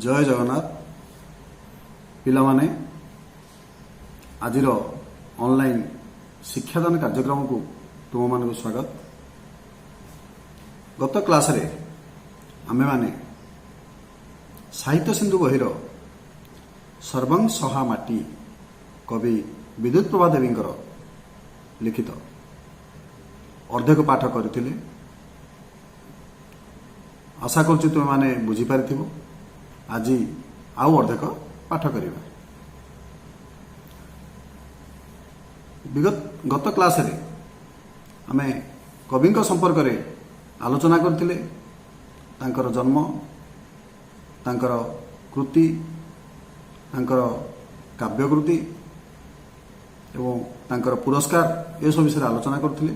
जय जगन्नाथ पिलामाने आजिर ऑनलाइन शिक्षादान कार्यक्रम को तुम मान स्वागत। गत क्लास रे आमे माने साहित्य सिंधु बहिर सर्वं सहा माटी कवि विद्युत प्रभा देवी लिखित अर्धेक पाठ करथिले। आशा करछि तुम माने बुझी पारिथिबो। आज आउ अर्धेक पाठ करिबा। गत क्लास रे आमे कवि संपर्क रे आलोचना करथिले। तांकर जन्म, तांकर कृति, तांकर काव्यकृति एवं तांकर पुरस्कार ये सब विषय आलोचना करथिले।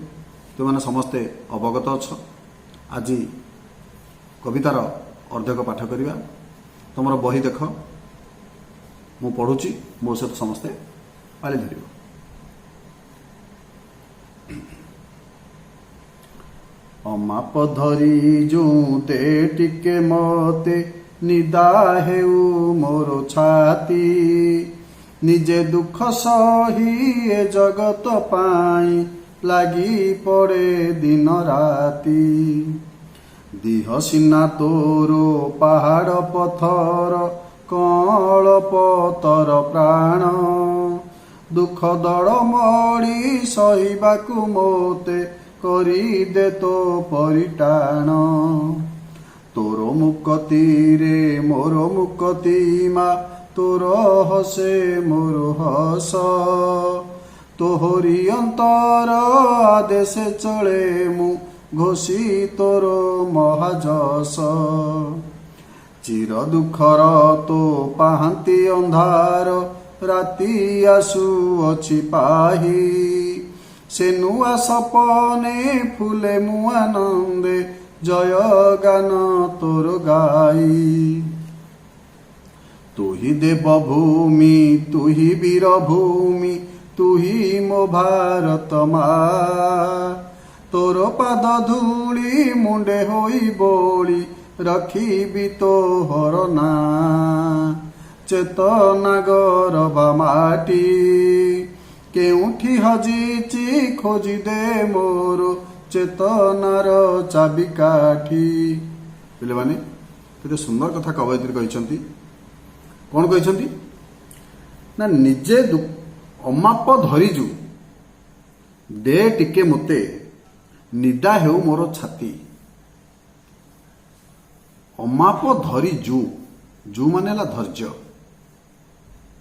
तुमने समस्ते अवगत अछ। आज कवितार अर्धेक पाठ करिबा। तुमर बही देख, मु पढ़ुची, मो सहित समस्ते पाली धरिबो। अमाप धरी जुते टिके मते निदा हेउ मोर छाती, निजे दुख सही ए जगत पाई लागी पड़े दिन राती। दिह सिना तोरो पहाड़ पथर कल पतर प्राण, दुख दड़ मड़ी सहिबाकु मोते करी दे तो परिटाण। तोरो मुकती रे मोर मुकती मा, तोर हसे मोर हस, तोहरी अंतर आदेश चले मु घोषी तोर महाजस। चिर दुखर तो पाहांती अंधार, राति आसु अछि पाही। से नुआ सपने फुले मु आनंदे, जय गान तोर गाई। तू ही देव भूमि, तू ही वीर भूमि, तू ही मो भारत माँ। तोर पाद धूली मुंडे होई बोली, रखी तोहर ना। चेतना गरबा माटी, केउठी हजिची खोजी दे मोर चेतनार चाबिकाठी। पिले माने केते सुंदर कथा कवयित्री कहिसंती। कोन कहिसंती ना, निजे अमाप धरिजु दे टिके मते निदा हेउ मोर छाती। अमाप धरी जू माने ला धैर्य।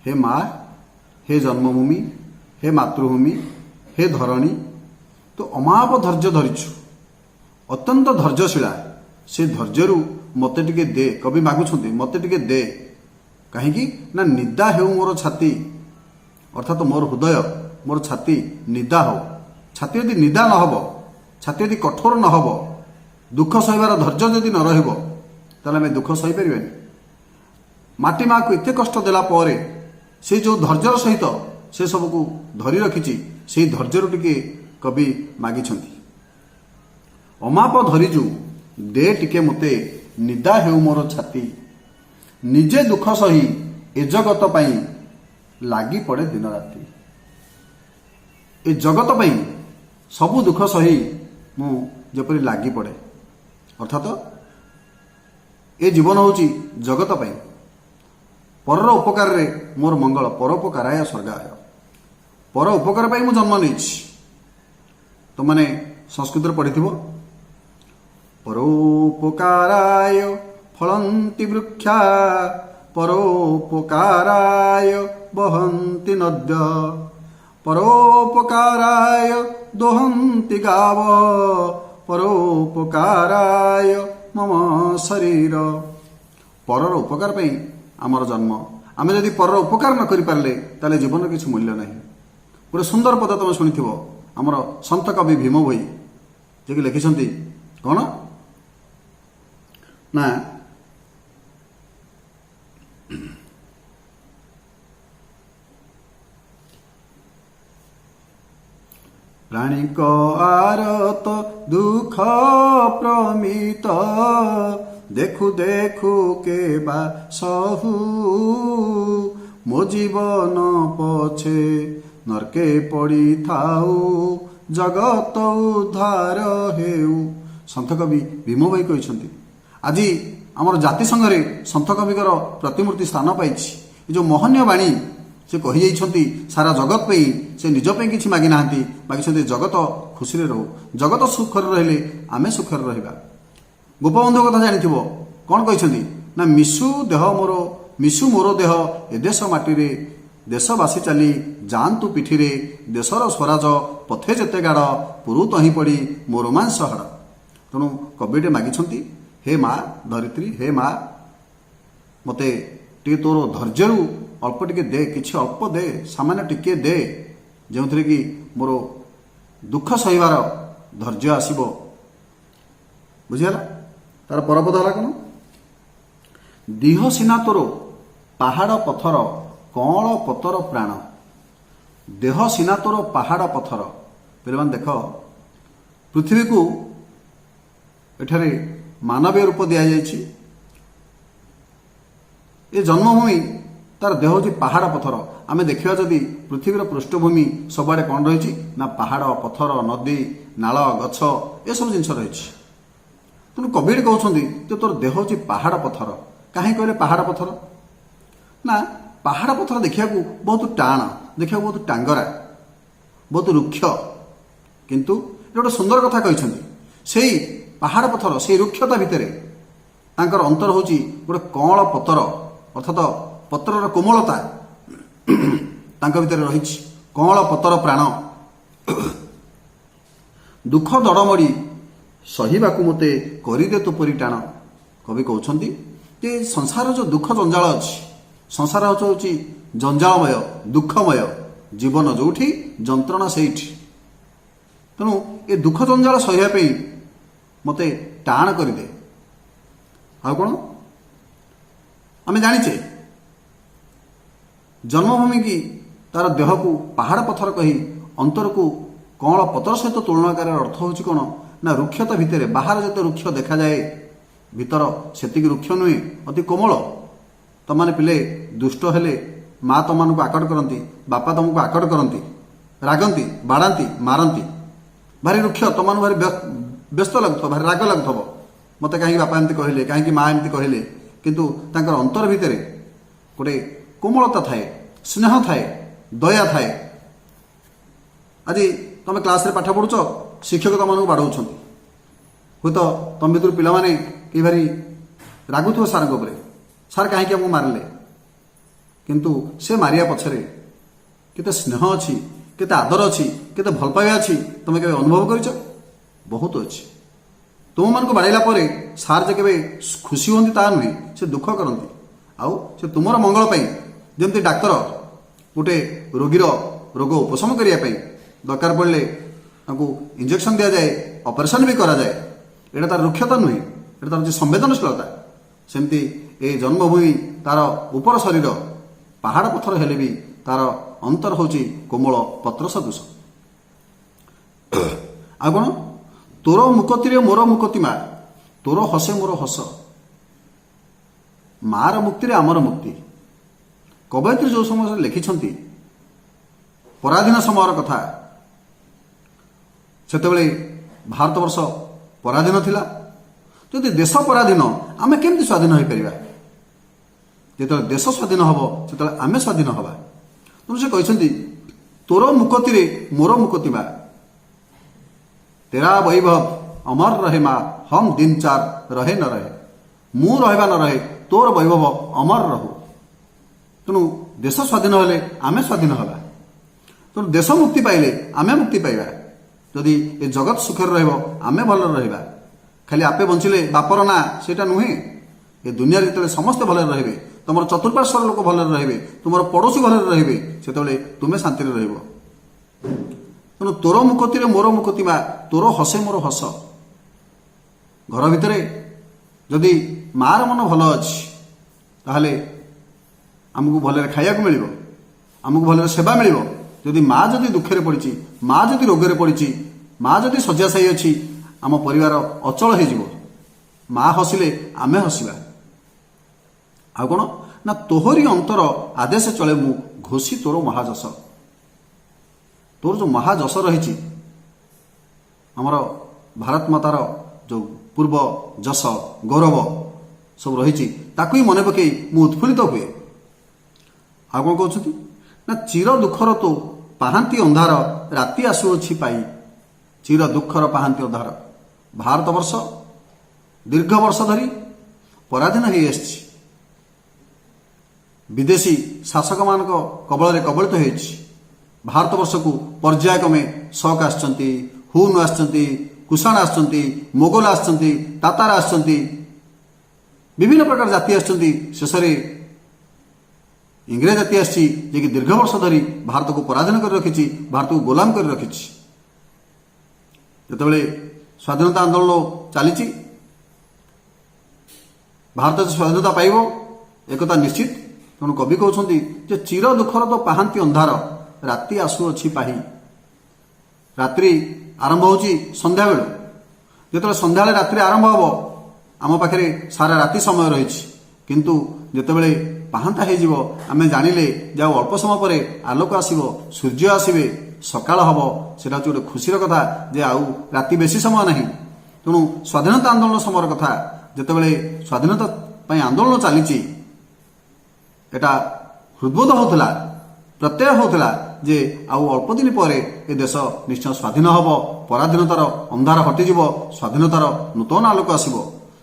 हे माँ, हे जन्मभूमि, हे मातृभूमि, हे धरणी, तो अमाप धैर्य धरिछु, अत्यंत धैर्यशीला। से धैर्यरु मते टिके दे, कवि मागुछंती मते टिके दे। काहेकि ना, निदा हेउ मोर छाती, अर्थात मोर हृदय, मोर छाती निदा हो। छाती यदि निदा न हबो, छाती यदि कठोर न हबो, दुख सहिबार धैर्य यदि न रहिबो, ताले आमे दुख सही परिबेनी। माटी माँ को एते कष्ट देला परे से जो धैर्यर सहित से सबको धरी रखिछि, से धैर्य टिके कवि मागिछंती। अमाप धरिजु दे टिके मते निदा हेउ मोर छाती, निजे दुख सही ए जगत पाई लागी पड़े दिन राति। ए जगत पाई सबु दुख सही मु जेपरि लागी पड़े। अर्थात ए जीवन होची जगत पाई, परर उपकार रे मोर मंगल, परोपकाराय स्वर्गाय। पर उपकार पाई मु जन्म नेछि। तो माने संस्कृत रे पढ़िथिबो, परोपकाराय फलन्ति वृक्षा, परोपकाराय वहन्ति नद्य, परोपकाराय दोहन्ति गाव, परोपकाराय मम शरीर। परर उपकार पाई आमर जन्म। आमे यदि परर उपकार न करि पारले ताले जीवन किछि मूल्य नाही। पूरा सुंदर पद तुम शुणिथिबो, आमर संत कवि भीम भोई जे कि लिखिसंती कोन ना, प्राणिक आरत दुख प्रमित, ଦେଖୁ ଦେଖୁ କେବା ସହୁ ମୋ ଜୀବନ ପଛେ ନର୍କେ ପଡ଼ିଥାଉ ଜଗତ ଉଦ୍ଧାର ହେଉ। ସନ୍ଥ କବି ଭୀମ ଭାଇ କହିଛନ୍ତି। ଆଜି ଆମର ଜାତିସଂଘରେ ସନ୍ଥ କବିଙ୍କର ପ୍ରତିମୂର୍ତ୍ତି ସ୍ଥାନ ପାଇଛି। ଏ ଯେଉଁ ମହନୀୟ ବାଣୀ ସେ କହିଯାଇଛନ୍ତି ସାରା ଜଗତ ପାଇଁ, ସେ ନିଜ ପାଇଁ କିଛି ମାଗି ନାହାନ୍ତି, ମାଗିଛନ୍ତି ଜଗତ ଖୁସିରେ ରହୁ। ଜଗତ ସୁଖରେ ରହିଲେ ଆମେ ସୁଖରେ ରହିବା। ଗୋପବନ୍ଧୁ କଥା ଜାଣିଥିବ, କ'ଣ କହିଛନ୍ତି ନା ମିଶୁ ମୋର ଦେହ ଏ ଦେଶ ମାଟିରେ, ଦେଶବାସୀ ଚାଲି ଯାଆନ୍ତୁ ପିଠିରେ, ଦେଶର ସ୍ୱରାଜ ପଥେ ଯେତେ ଗାଢ଼, ପୁରୁ ତହିଁ ପଡ଼ି ମୋ ରୋମାଂସ ହାଡ଼। ତେଣୁ କବିଟେ ମାଗିଛନ୍ତି, ହେ ମା ଧରିତ୍ରୀ, ହେ ମା ମୋତେ ଟିକେ ତୋର ଧୈର୍ଯ୍ୟରୁ ଅଳ୍ପ ଟିକେ ଦେ, କିଛି ଅଳ୍ପ ଦେ, ସାମାନ୍ୟ ଟିକେ ଦେ, ଯେଉଁଥିରେ କି ମୋର ଦୁଃଖ ସହିବାର ଧୈର୍ଯ୍ୟ ଆସିବ। ବୁଝିଗଲା? ତାର ପରପଦ ହେଲା କ'ଣ? ଦିହ ସିନା ତୋର ପାହାଡ଼ ପଥର, କଅଁଳ ପତର ପ୍ରାଣ। ଦେହ ସିନା ତୋର ପାହାଡ଼ ପଥର। ପିଲାମାନେ ଦେଖ, ପୃଥିବୀକୁ ଏଠାରେ ମାନବୀୟ ରୂପ ଦିଆଯାଇଛି। ଏ ଜନ୍ମଭୂମି ତାର ଦେହ ହେଉଛି ପାହାଡ଼ ପଥର। ଆମେ ଦେଖିବା ଯଦି ପୃଥିବୀର ପୃଷ୍ଠଭୂମି ସବୁଆଡ଼େ କ'ଣ ରହିଛି ନା ପାହାଡ଼, ପଥର, ନଦୀ, ନାଳ, ଗଛ ଏସବୁ ଜିନିଷ ରହିଛି। ତେଣୁ କବିଟି କହୁଛନ୍ତି ଯେ ତୋର ଦେହ ହେଉଛି ପାହାଡ଼ ପଥର। କାହିଁକି କହିଲେ ପାହାଡ଼ ପଥର? ନା ପାହାଡ଼ ପଥର ଦେଖିବାକୁ ବହୁତ ଟାଣ, ଦେଖିବାକୁ ବହୁତ ଟାଙ୍ଗରା, ବହୁତ ରୁକ୍ଷ। କିନ୍ତୁ ଏଟା ଗୋଟେ ସୁନ୍ଦର କଥା କହିଛନ୍ତି। ସେଇ ପାହାଡ଼ ପଥର, ସେଇ ରୁକ୍ଷତା ଭିତରେ ତାଙ୍କର ଅନ୍ତର ହେଉଛି ଗୋଟେ କଅଁଳ ପତର, ଅର୍ଥାତ ପତ୍ରର କୋମଳତା ତାଙ୍କ ଭିତରେ ରହିଛି। କଅଁଳ ପତର ପ୍ରାଣ। ଦୁଃଖ ଦଡ଼ମଡ଼ି ସହିବାକୁ ମୋତେ କରିଦେ ତୁ ପରି ଟାଣ। କବି କହୁଛନ୍ତି ଯେ ସଂସାର ଯେଉଁ ଦୁଃଖ ଜଞ୍ଜାଳ ଅଛି, ସଂସାର ହେଉଛି ଜଞ୍ଜାଳମୟ, ଦୁଃଖମୟ ଜୀବନ, ଯେଉଁଠି ଯନ୍ତ୍ରଣା ସେଇଠି। ତେଣୁ ଏ ଦୁଃଖ ଜଞ୍ଜାଳ ସହିବା ପାଇଁ ମୋତେ ଟାଣ କରିଦେ। ଆଉ କ'ଣ ଆମେ ଜାଣିଛେ, ଜନ୍ମଭୂମି କି ତାର ଦେହକୁ ପାହାଡ଼ ପଥର କହି ଅନ୍ତରକୁ କଅଁଳ ପଥର ସହିତ ତୁଳନା କରିବାର ଅର୍ଥ ହେଉଛି କ'ଣ ନା ରୁକ୍ଷତା ଭିତରେ, ବାହାର ଯେତେ ରୁକ୍ଷ ଦେଖାଯାଏ ଭିତର ସେତିକି ରୁକ୍ଷ ନୁହେଁ, ଅତି କୋମଳ। ତମାନେ ପିଲେ ଦୁଷ୍ଟ ହେଲେ ମା ତମାନଙ୍କୁ ଆକଟ କରନ୍ତି, ବାପା ତମକୁ ଆକଟ କରନ୍ତି, ରାଗନ୍ତି, ବାଡ଼ାନ୍ତି, ମାରନ୍ତି। ଭାରି ରୁକ୍ଷ, ତମାନଙ୍କୁ ଭାରି ବ୍ୟସ୍ତ ଲାଗୁଥିବ, ଭାରି ରାଗ ଲାଗୁଥିବ, ମୋତେ କାହିଁକି ବାପା ଏମିତି କହିଲେ, କାହିଁକି ମା ଏମିତି କହିଲେ। କିନ୍ତୁ ତାଙ୍କର ଅନ୍ତର ଭିତରେ ଗୋଟେ କୋମଳତା ଥାଏ, ସ୍ନେହ ଥାଏ, ଦୟା ଥାଏ। ଆଜି ତମେ କ୍ଲାସରେ ପାଠ ପଢୁଛ, ଶିକ୍ଷକ ତମମାନଙ୍କୁ ବାଡ଼ଉଛନ୍ତି, ହୁଏତ ତମ ଭିତରୁ ପିଲାମାନେ କେହି ଭାରି ରାଗୁଥିବ ସାରଙ୍କ ଉପରେ, ସାର୍ କାହିଁକି ଆମକୁ ମାରିଲେ। କିନ୍ତୁ ସେ ମାରିବା ପଛରେ କେତେ ସ୍ନେହ ଅଛି, କେତେ ଆଦର ଅଛି, କେତେ ଭଲ ପାଇବା ଅଛି, ତମେ କେବେ ଅନୁଭବ କରିଛ? ବହୁତ ଅଛି। ତୁମମାନଙ୍କୁ ବାଡ଼େଇଲା ପରେ ସାର୍ ଯେ କେବେ ଖୁସି ହୁଅନ୍ତି ତାହା ନୁହେଁ, ସେ ଦୁଃଖ କରନ୍ତି। ଆଉ ସେ ତୁମର ମଙ୍ଗଳ ପାଇଁ, ଯେମିତି ଡାକ୍ତର ଗୋଟେ ରୋଗୀର ରୋଗ ଉପଶମ କରିବା ପାଇଁ ଦରକାର ପଡ଼ିଲେ ତାଙ୍କୁ ଇଞ୍ଜେକ୍ସନ ଦିଆଯାଏ, ଅପରେସନ ବି କରାଯାଏ। ଏଇଟା ତାର ରୁକ୍ଷତା ନୁହେଁ, ଏଇଟା ତାର ହେଉଛି ସମ୍ବେଦନଶୀଳତା। ସେମିତି ଏ ଜନ୍ମଭୂମି ତାର ଉପର ଶରୀର ପାହାଡ଼ ପଥର ହେଲେ ବି ତାର ଅନ୍ତର ହେଉଛି କୋମଳ ପତ୍ର ସଦୃଶ। ଆଉ କ'ଣ? ତୋର ମୁକତିରେ ମୋର ମୁକତି ମା, ତୋର ହସେ ମୋର ହସ। ମାର ମୁକ୍ତିରେ ଆମର ମୁକ୍ତି। କବୟିତ୍ରୀ ଯେଉଁ ସମୟରେ ଲେଖିଛନ୍ତି ପରାଧୀନ ସମୟର କଥା, ସେତେବେଳେ ଭାରତବର୍ଷ ପରାଧୀନ ଥିଲା। ଯଦି ଦେଶ ପରାଧୀନ, ଆମେ କେମିତି ସ୍ୱାଧୀନ ହୋଇପାରିବା? ଯେତେବେଳେ ଦେଶ ସ୍ୱାଧୀନ ହେବ, ସେତେବେଳେ ଆମେ ସ୍ୱାଧୀନ ହେବା। ତେଣୁ ସେ କହିଛନ୍ତି ତୋର ମୁକତିରେ ମୋର ମୁକତି ମା, ତେରା ବୈଭବ ଅମର ରହେ ମା, ହମ ଦିନ ଚାର ରହେ ନ ରହେ। ମୁଁ ରହିବା ନ ରହେ, ତୋର ବୈଭବ ଅମର ରହୁ। ତେଣୁ ଦେଶ ସ୍ୱାଧୀନ ହେଲେ ଆମେ ସ୍ୱାଧୀନ ହେବା। ତେଣୁ ଦେଶ ମୁକ୍ତି ପାଇଲେ ଆମେ ମୁକ୍ତି ପାଇବା। ଯଦି ଏ ଜଗତ ସୁଖରେ ରହିବ, ଆମେ ଭଲରେ ରହିବା। ଖାଲି ଆପେ ବଞ୍ଚିଲେ ବାପର ନାଁ ସେଇଟା ନୁହେଁ। ଏ ଦୁନିଆରେ ଯେତେବେଳେ ସମସ୍ତେ ଭଲରେ ରହିବେ, ତୁମର ଚତୁଃପାର୍ଶ୍ୱର ଲୋକ ଭଲରେ ରହିବେ, ତୁମର ପଡ଼ୋଶୀ ଭଲରେ ରହିବେ, ସେତେବେଳେ ତୁମେ ଶାନ୍ତିରେ ରହିବ। ତେଣୁ ତୋର ମୁକତିରେ ମୋର ମୁକତି ମା, ତୋର ହସେ ମୋର ହସ। ଘର ଭିତରେ ଯଦି ମାର ମନ ଭଲ ଅଛି, ତାହେଲେ ଆମକୁ ଭଲରେ ଖାଇବାକୁ ମିଳିବ, ଆମକୁ ଭଲରେ ସେବା ମିଳିବ। ଯଦି ମା ଯଦି ଦୁଃଖରେ ପଡ଼ିଛି, ମା ଯଦି ରୋଗରେ ପଡ଼ିଛି, ମା ଯଦି ଶଯ୍ୟାଶାୟୀ ଅଛି, ଆମ ପରିବାର ଅଚଳ ହୋଇଯିବ। ମା ହସିଲେ ଆମେ ହସିବା। ଆଉ କ'ଣ ନା ତୋହରି ଅନ୍ତର ଆଦେଶ ଚଳେ ମୁଁ ଘୋଷି ତୋର ମହାଯଶ। ତୋର ଯେଉଁ ମହାଯଶ ରହିଛି, ଆମର ଭାରତ ମାତାର ଯେଉଁ ପୂର୍ବ ଯଶ ଗୌରବ ସବୁ ରହିଛି, ତାକୁ ହିଁ ମନେ ପକାଇ ମୁଁ ଉତ୍ଫୁଲ୍ଲିତ ହୁଏ। ଆଉ କ'ଣ କହୁଛନ୍ତି ନା ଚିର ଦୁଃଖର ତୋ ପାହାନ୍ତି ଅନ୍ଧାର ରାତି ଆସୁଅଛି ପାଇ। ଚିର ଦୁଃଖର ପାହାନ୍ତି ଅନ୍ଧାର। ଭାରତବର୍ଷ ଦୀର୍ଘ ବର୍ଷ ଧରି ପରାଧୀନ ହୋଇ ଆସିଛି, ବିଦେଶୀ ଶାସକମାନଙ୍କ କବଳରେ କବଳିତ ହୋଇଛି। ଭାରତବର୍ଷକୁ ପର୍ଯ୍ୟାୟକ୍ରମେ ଶକ୍ ଆସିଛନ୍ତି, ହୁନ୍ ଆସିଛନ୍ତି, କୁଷାଣ ଆସିଛନ୍ତି, ମୋଗଲ ଆସିଛନ୍ତି, ତାତାର ଆସିଛନ୍ତି, ବିଭିନ୍ନ ପ୍ରକାର ଜାତି ଆସିଛନ୍ତି। ଶେଷରେ ଇଂରେଜ ଜାତି ଆସିଛି, ଯିଏକି ଦୀର୍ଘ ବର୍ଷ ଧରି ଭାରତକୁ ପରାଧୀନ କରି ରଖିଛି, ଭାରତକୁ ଗୋଲାମ କରି ରଖିଛି। ଯେତେବେଳେ ସ୍ୱାଧୀନତା ଆନ୍ଦୋଳନ ଚାଲିଛି, ଭାରତ ସ୍ୱାଧୀନତା ପାଇବ ଏକଥା ନିଶ୍ଚିତ। ତେଣୁ କବି କହୁଛନ୍ତି ଯେ ଚିର ଦୁଃଖର ତ ପାହାନ୍ତି ଅନ୍ଧାର ରାତି ଆସୁଅଛି ପାହି। ରାତ୍ରି ଆରମ୍ଭ ହେଉଛି ସନ୍ଧ୍ୟାବେଳୁ। ଯେତେବେଳେ ସନ୍ଧ୍ୟାବେଳେ ରାତ୍ରି ଆରମ୍ଭ ହେବ, ଆମ ପାଖରେ ସାରା ରାତି ସମୟ ରହିଛି। କିନ୍ତୁ ଯେତେବେଳେ ପାହାନ୍ତା ହେଇଯିବ, ଆମେ ଜାଣିଲେ ଯେ ଆଉ ଅଳ୍ପ ସମୟ ପରେ ଆଲୋକ ଆସିବ, ସୂର୍ଯ୍ୟ ଆସିବେ, ସକାଳ ହେବ। ସେଟା ହେଉଛି ଗୋଟେ ଖୁସିର କଥା ଯେ ଆଉ ରାତି ବେଶୀ ସମୟ ନାହିଁ। ତେଣୁ ସ୍ୱାଧୀନତା ଆନ୍ଦୋଳନ ସମୟର କଥା, ଯେତେବେଳେ ସ୍ୱାଧୀନତା ପାଇଁ ଆନ୍ଦୋଳନ ଚାଲିଛି, ଏଟା ହୃଦବୋଧ ହେଉଥିଲା, ପ୍ରତ୍ୟୟ ହେଉଥିଲା ଯେ ଆଉ ଅଳ୍ପ ଦିନ ପରେ ଏ ଦେଶ ନିଶ୍ଚୟ ସ୍ୱାଧୀନ ହେବ, ପରାଧୀନତାର ଅନ୍ଧାର ହଟିଯିବ, ସ୍ୱାଧୀନତାର ନୂତନ ଆଲୋକ ଆସିବ।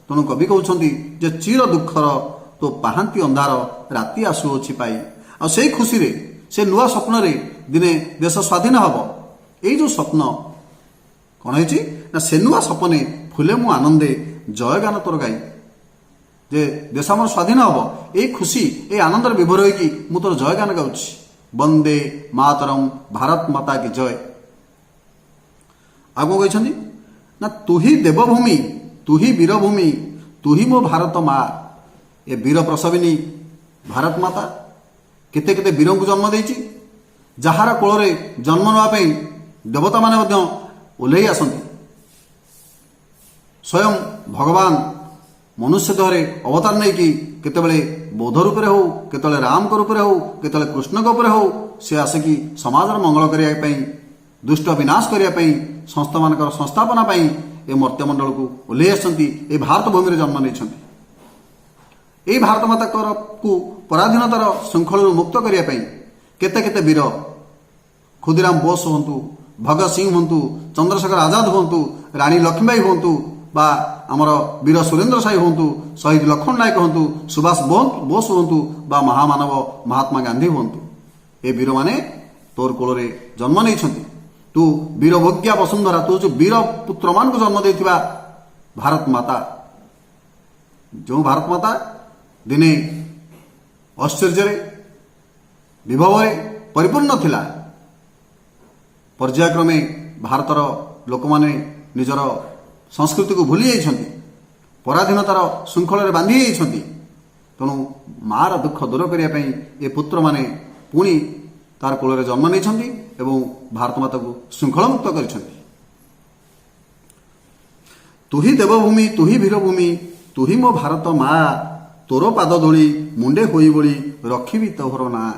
ତେଣୁ କବି କହୁଛନ୍ତି ଯେ ଚିର ଦୁଃଖର ତୋ ପାହାନ୍ତି ଅନ୍ଧାର ରାତି ଆସୁଅଛି ପାଇ। ଆଉ ସେଇ ଖୁସିରେ, ସେ ନୂଆ ସ୍ୱପ୍ନରେ ଦିନେ ଦେଶ ସ୍ୱାଧୀନ ହେବ। ଏଇ ଯେଉଁ ସ୍ୱପ୍ନ କ'ଣ ହେଇଛି ନା ସେ ନୂଆ ସପନେ ଫୁଲେ ମୁଁ ଆନନ୍ଦେ ଜୟଗାନ ତୋର ଗାଇ। ଯେ ଦେଶ ଆମର ସ୍ୱାଧୀନ ହେବ, ଏଇ ଖୁସି, ଏଇ ଆନନ୍ଦରେ ବିଭୋର ହୋଇକି ମୁଁ ତୋର ଜୟଗାନ ଗାଉଛି। ବନ୍ଦେ ମାତରମ୍, ଭାରତ ମାତା କି ଜୟ। ଆଉ କ'ଣ କହିଛନ୍ତି ନା ତୁହି ଦେବଭୂମି, ତୁହି ବୀରଭୂମି, ତୁହି ମୋ ଭାରତ ମା। ଏ ବୀର ପ୍ରସବିନୀ ଭାରତ ମାତା କେତେ କେତେ ବୀରଙ୍କୁ ଜନ୍ମ ଦେଇଛି, ଯାହାର କୋଳରେ ଜନ୍ମ ନେବା ପାଇଁ ଦେବତାମାନେ ମଧ୍ୟ ଓହ୍ଲେଇ ଆସନ୍ତି। ସ୍ୱୟଂ ଭଗବାନ ମନୁଷ୍ୟ ଦେହରେ ଅବତାର ନେଇକି କେତେବେଳେ ବୌଦ୍ଧ ରୂପରେ ହେଉ, କେତେବେଳେ ରାମଙ୍କ ରୂପରେ ହେଉ, କେତେବେଳେ କୃଷ୍ଣଙ୍କ ଉପରେ ହେଉ, ସେ ଆସିକି ସମାଜର ମଙ୍ଗଳ କରିବା ପାଇଁ, ଦୁଷ୍ଟ ବିନାଶ କରିବା ପାଇଁ, ସଂସ୍ଥାମାନଙ୍କର ସଂସ୍ଥାପନା ପାଇଁ ଏ ମର୍ତ୍ତ୍ୟମଣ୍ଡଳକୁ ଓହ୍ଲେଇ ଆସିଛନ୍ତି, ଏ ଭାରତ ଭୂମିରେ ଜନ୍ମ ନେଇଛନ୍ତି। ଏହି ଭାରତ ମାତାକୁ ପରାଧୀନତାର ଶୃଙ୍ଖଳରୁ ମୁକ୍ତ କରିବା ପାଇଁ କେତେ କେତେ ବୀର, ଖୁଦିରାମ ବୋଷ ହୁଅନ୍ତୁ, ଭଗତ ସିଂ ହୁଅନ୍ତୁ, ଚନ୍ଦ୍ରଶେଖର ଆଜାଦ ହୁଅନ୍ତୁ, ରାଣୀ ଲକ୍ଷ୍ମୀବାଇ ହୁଅନ୍ତୁ, ବା ଆମର ବୀର ସୁରେନ୍ଦ୍ର ସାଇ ହୁଅନ୍ତୁ, ଶହୀଦ ଲକ୍ଷ୍ମଣ ନାୟକ ହୁଅନ୍ତୁ, ସୁଭାଷ ବୋଷ ହୁଅନ୍ତୁ, ବା ମହାମାନବ ମହାତ୍ମା ଗାନ୍ଧୀ ହୁଅନ୍ତୁ, ଏ ବୀରମାନେ ତୋର କୋଳରେ ଜନ୍ମ ନେଇଛନ୍ତି। ତୁ ବୀରଭୋଗ୍ୟା ବସୁନ୍ଧରା, ତୁ ହେଉଛି ବୀର ପୁତ୍ରମାନଙ୍କୁ ଜନ୍ମ ଦେଇଥିବା ଭାରତ ମାତା। ଯେଉଁ ଭାରତ ମାତା ଦିନେ ଐଶ୍ୱର୍ଯ୍ୟରେ ବିଭବରେ ପରିପୂର୍ଣ୍ଣ ଥିଲା, ପର୍ଯ୍ୟାୟକ୍ରମେ ଭାରତର ଲୋକମାନେ ନିଜର ସଂସ୍କୃତିକୁ ଭୁଲି ଯାଇଛନ୍ତି, ପରାଧୀନତାର ଶୃଙ୍ଖଳରେ ବାନ୍ଧି ଯାଇଛନ୍ତି। ତେଣୁ ମାର ଦୁଃଖ ଦୂର କରିବା ପାଇଁ ଏ ପୁତ୍ରମାନେ ପୁଣି ତାର କୋଳରେ ଜନ୍ମ ନେଇଛନ୍ତି ଏବଂ ଭାରତ ମାତାକୁ ଶୃଙ୍ଖଳମୁକ୍ତ କରିଛନ୍ତି। ତୁହି ଦେବଭୂମି, ତୁହି ବୀରଭୂମି, ତୁହି ମୋ ଭାରତ ମା। ତୋର ପାଦ ଧୂଳି ମୁଣ୍ଡେ ହୋଇ ବୋଳି ରଖିବି ତୋହର ନାଁ।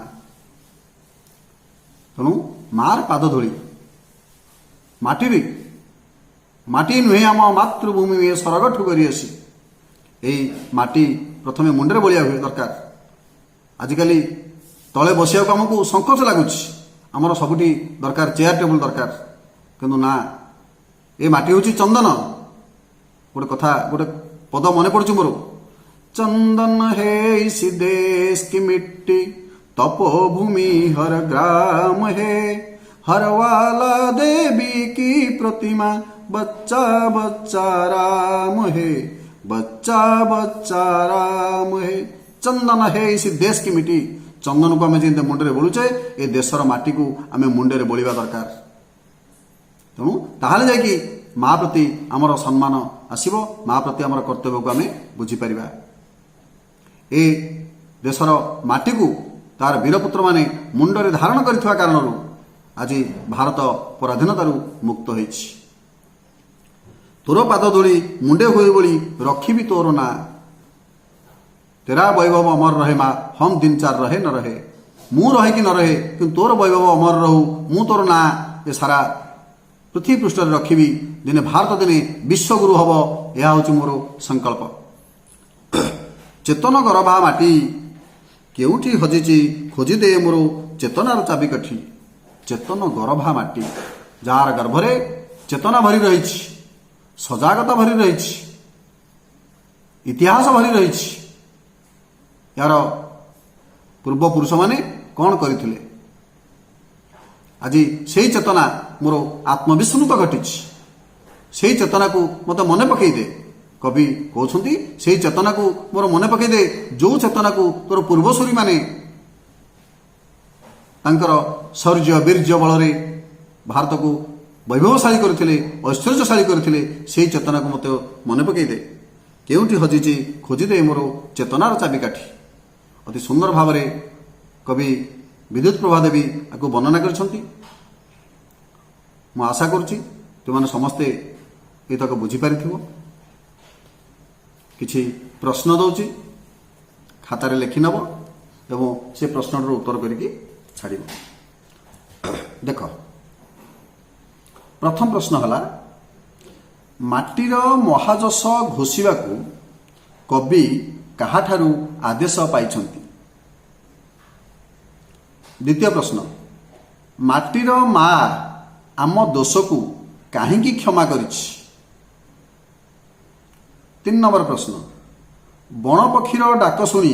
ତେଣୁ ମାର ପାଦ ଧୂଳି, ମାଟି ନୁହେଁ ଆମ ମାତୃଭୂମି ନୁହେଁ, ସରଗଠୁ କରିଆସି। ଏଇ ମାଟି ପ୍ରଥମେ ମୁଣ୍ଡରେ ବୋଳିବା ଦରକାର। ଆଜିକାଲି ତଳେ ବସିବାକୁ ଆମକୁ ସଂକୋଚ ଲାଗୁଛି, ଆମର ସବୁଠି ଦରକାର ଚେୟାର ଟେବୁଲ ଦରକାର। କିନ୍ତୁ ନା, ଏ ମାଟି ହେଉଛି ଚନ୍ଦନ। ଗୋଟେ ପଦ ମନେ ପଡୁଛି ମୋର, चंदन है इस देश की मिट्टी, तपोभूमि हर ग्राम है, हर वाला देवी की प्रतिमा, बच्चा बच्चा राम है, बच्चा बच्चा राम है। चंदन है इस देश की मिट्टी, चंदन को आम जो मुंडे बोलुचे, ए देशर माटी को आम मुंडे बोलिबा दरकार। तेणु ताहले जाकि माँ प्रति आमर सम्मान आसीबो, माँ प्रति आमर कर्तव्य को आम बुझीपार। ए देशर माटी को तार वीरपुत्र माने मुंडरे धारण करथिबा कारणरू आज भारत पराधीनतारू मुक्त होइछि। तोर पाद धूली मुंडे हुए बोली रखी तोर ना। तेरा वैभव अमर रहे माँ, हम दिन चार रहे न रहे, मु रहे कि न रहे कि तोर वैभव अमर रहू, मु तोर ना ए सारा पृथ्वी पृष्ठ रखी। दिने भारत दिने विश्वगुरु हम, यह हूँ मोर संकल्प। चेतन गरभा माटी केउठी हजिची, खोजी दे मोर चेतनार चाबिकाठी। चेतन गरभा माटी, जार गर्भरे चेतना भरी रही, सजागता भरी रही, इतिहास भरी रही। यार पूर्व पुरुष माने कौन करथिले, आज से चेतना मोर आत्मविस्मृत घटी। से चेतना को मत मन पकई दे। कवि कहते से चेतना को मोर मन पकई दे, जो चेतना को तोर पूर्वसूरी माने तांकर शौर्य वीर्य बल भारत को वैभवशाली करथिले, ऐश्वर्यशाली करथिले। से चेतना को मत मन पकई दे। केउठी हजिची खोजी दे मोर चेतनार चाबिकाठी। अति सुंदर भाव में कवि विद्युत प्रभा देवी आपको वर्णना करछंती। मु आशा करुच्ची तुम समस्ते ये बुझीपार। किछि प्रश्न दौची खातार लिखि नब एवं से प्रश्नर उत्तर करके छाड़। देख प्रथम प्रश्न है माटीर महाजस घोषिबा को कवि काहाठारू आदेश पाइछंती। द्वितीय प्रश्न माटीर माँ आम दोष को काहींकी क्षमा करिछि। 3 नंबर प्रश्न बण पक्षीर डाक शुणी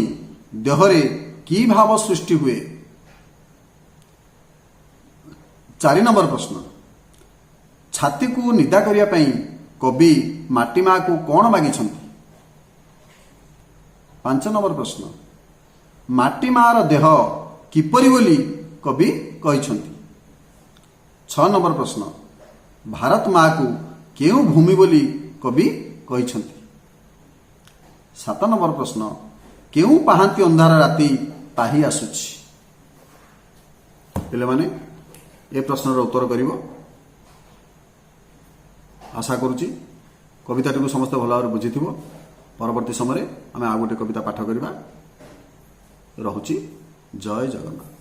देहरे की भाव सृष्टि हुए। 4 नंबर प्रश्न छाती को निदा करिया पई कवि माटी माँ को कौन मागिछंती। 5 नंबर प्रश्न माटी मार देह किपरि बोली कवि कहिछंती। 6 नंबर प्रश्न भारत माँ को केउ भूमि बोली कवि कहिछंती। 7 नंबर प्रश्न केउ पाहांती अंधार राति पाही आसुछि। पिले माने ए प्रश्नर उत्तर करिवो। आशा करुच्ची कविताटी को समस्त भल भाव बुझी। परवर्ती समय आम आ गोटे कविता पाठ करवा। रहुची जय जगन्नाथ।